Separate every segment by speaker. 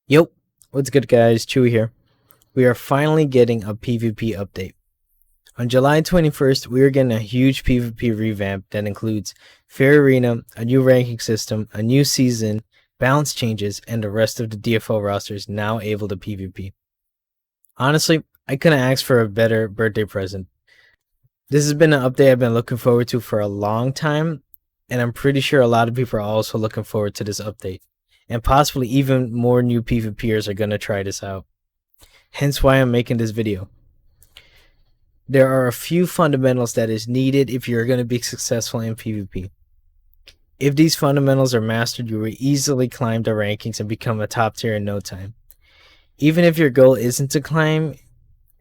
Speaker 1: Yo, what's good guys, Chewy here. We are finally getting a PvP update. On July 21st, we are getting a huge PvP revamp that includes Fair Arena, a new ranking system, a new season, balance changes, and the rest of the DFO roster is now able to PvP. Honestly, I couldn't ask for a better birthday present. This has been an update I've been looking forward to for a long time, and I'm pretty sure a lot of people are also looking forward to this update. And possibly even more new PvPers are going to try this out. Hence why I'm making this video. There are a few fundamentals that is needed if you're going to be successful in PvP. If these fundamentals are mastered, you will easily climb the rankings and become a top tier in no time. Even if your goal isn't to climb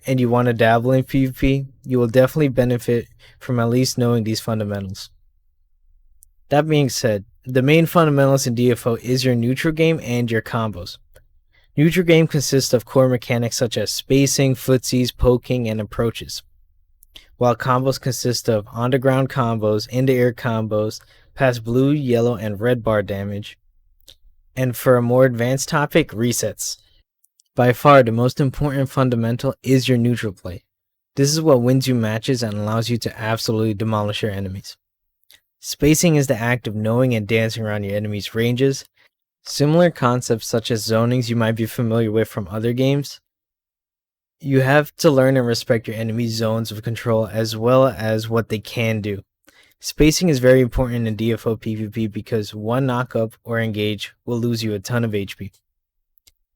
Speaker 1: and you want to dabble in PvP, you will definitely benefit from at least knowing these fundamentals. That being said, the main fundamentals in DFO is your neutral game and your combos. Neutral game consists of core mechanics such as spacing, footsies, poking, and approaches, while combos consist of on-the-ground combos, in-the-air combos, past blue, yellow, and red bar damage, and for a more advanced topic, resets. By far, the most important fundamental is your neutral play. This is what wins you matches and allows you to absolutely demolish your enemies. Spacing is the act of knowing and dancing around your enemy's ranges. Similar concepts such as zonings you might be familiar with from other games. You have to learn and respect your enemy's zones of control as well as what they can do. Spacing is very important in DFO PvP because one knockup or engage will lose you a ton of HP.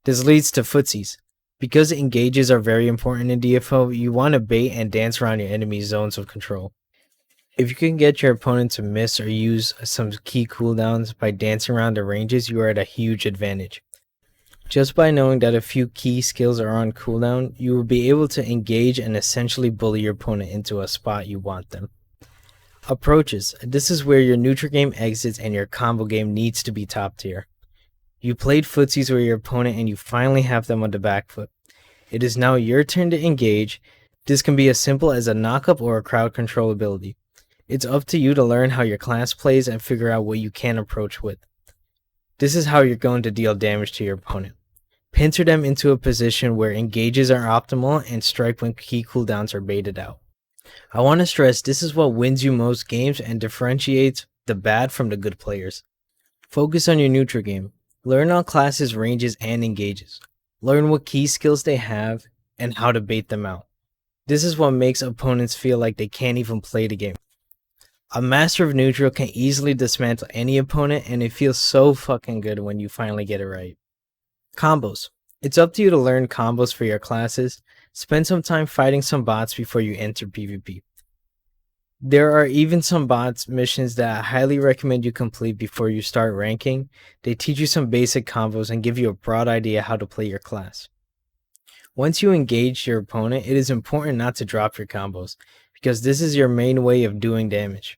Speaker 1: This leads to footsies. Because engages are very important in DFO, you want to bait and dance around your enemy's zones of control. If you can get your opponent to miss or use some key cooldowns by dancing around the ranges, you are at a huge advantage. Just by knowing that a few key skills are on cooldown, you will be able to engage and essentially bully your opponent into a spot you want them. Approaches. This is where your neutral game exits and your combo game needs to be top tier. You played footsies with your opponent and you finally have them on the back foot. It is now your turn to engage. This can be as simple as a knockup or a crowd control ability. It's up to you to learn how your class plays and figure out what you can approach with. This is how you're going to deal damage to your opponent. Pincer them into a position where engages are optimal and strike when key cooldowns are baited out. I want to stress this is what wins you most games and differentiates the bad from the good players. Focus on your neutral game. Learn all classes, ranges, and engages. Learn what key skills they have and how to bait them out. This is what makes opponents feel like they can't even play the game. A master of neutral can easily dismantle any opponent, and it feels so fucking good when you finally get it right. Combos. It's up to you to learn combos for your classes. Spend some time fighting some bots before you enter PvP. There are even some bots missions that I highly recommend you complete before you start ranking. They teach you some basic combos and give you a broad idea how to play your class. Once you engage your opponent, it is important not to drop your combos, because this is your main way of doing damage.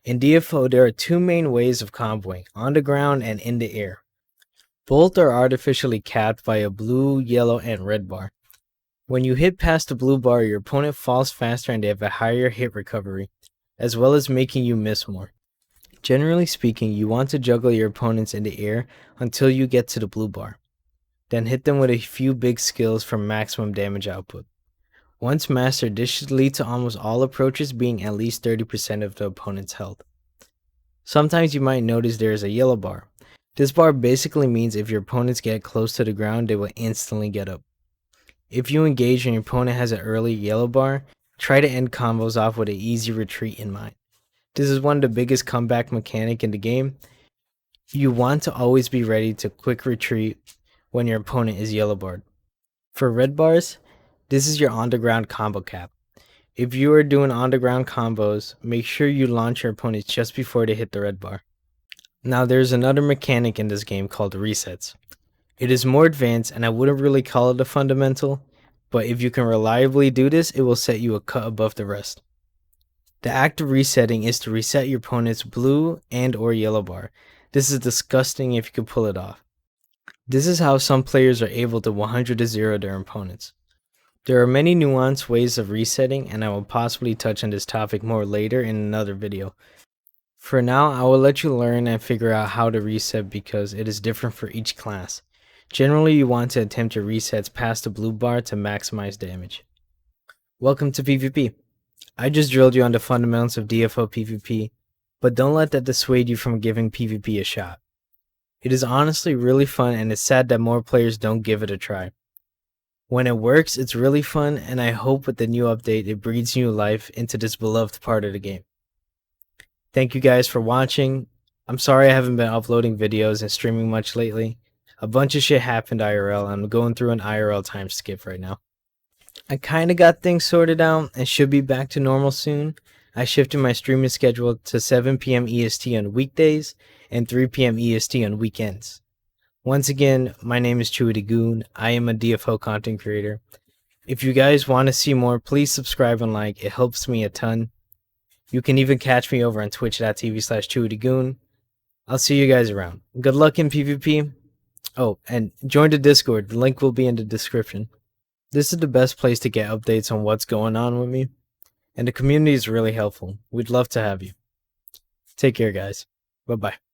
Speaker 1: In DFO, there are two main ways of comboing, on the ground and in the air. Both are artificially capped by a blue, yellow, and red bar. When you hit past the blue bar, your opponent falls faster and they have a higher hit recovery, as well as making you miss more. Generally speaking, you want to juggle your opponents in the air until you get to the blue bar. Then hit them with a few big skills for maximum damage output. Once mastered, this should lead to almost all approaches being at least 30% of the opponent's health. Sometimes you might notice there is a yellow bar. This bar basically means if your opponents get close to the ground, they will instantly get up. If you engage and your opponent has an early yellow bar, try to end combos off with an easy retreat in mind. This is one of the biggest comeback mechanic in the game. You want to always be ready to quick retreat when your opponent is yellow barred. For red bars, this is your on-the-ground combo cap. If you are doing on-the-ground combos, make sure you launch your opponents just before they hit the red bar. Now there's another mechanic in this game called resets. It is more advanced and I wouldn't really call it a fundamental, but if you can reliably do this, it will set you a cut above the rest. The act of resetting is to reset your opponent's blue and or yellow bar. This is disgusting if you can pull it off. This is how some players are able to 100-0 their opponents. There are many nuanced ways of resetting, and I will possibly touch on this topic more later in another video. For now, I will let you learn and figure out how to reset because it is different for each class. Generally, you want to attempt your resets past the blue bar to maximize damage. Welcome to PvP. I just drilled you on the fundamentals of DFO PvP, but don't let that dissuade you from giving PvP a shot. It is honestly really fun, and it's sad that more players don't give it a try. When it works, it's really fun, and I hope with the new update it breathes new life into this beloved part of the game. Thank you guys for watching. I'm sorry I haven't been uploading videos and streaming much lately. A bunch of shit happened IRL, and I'm going through an IRL time skip right now. I kinda got things sorted out and should be back to normal soon. I shifted my streaming schedule to 7 PM EST on weekdays and 3 PM EST on weekends. Once again, my name is Chewy the Goon. I am a DFO content creator. If you guys want to see more, please subscribe and like. It helps me a ton. You can even catch me over on twitch.tv/ChewyTheGoon. I'll see you guys around. Good luck in PvP. Oh, and join the Discord. The link will be in the description. This is the best place to get updates on what's going on with me. And the community is really helpful. We'd love to have you. Take care, guys. Bye-bye.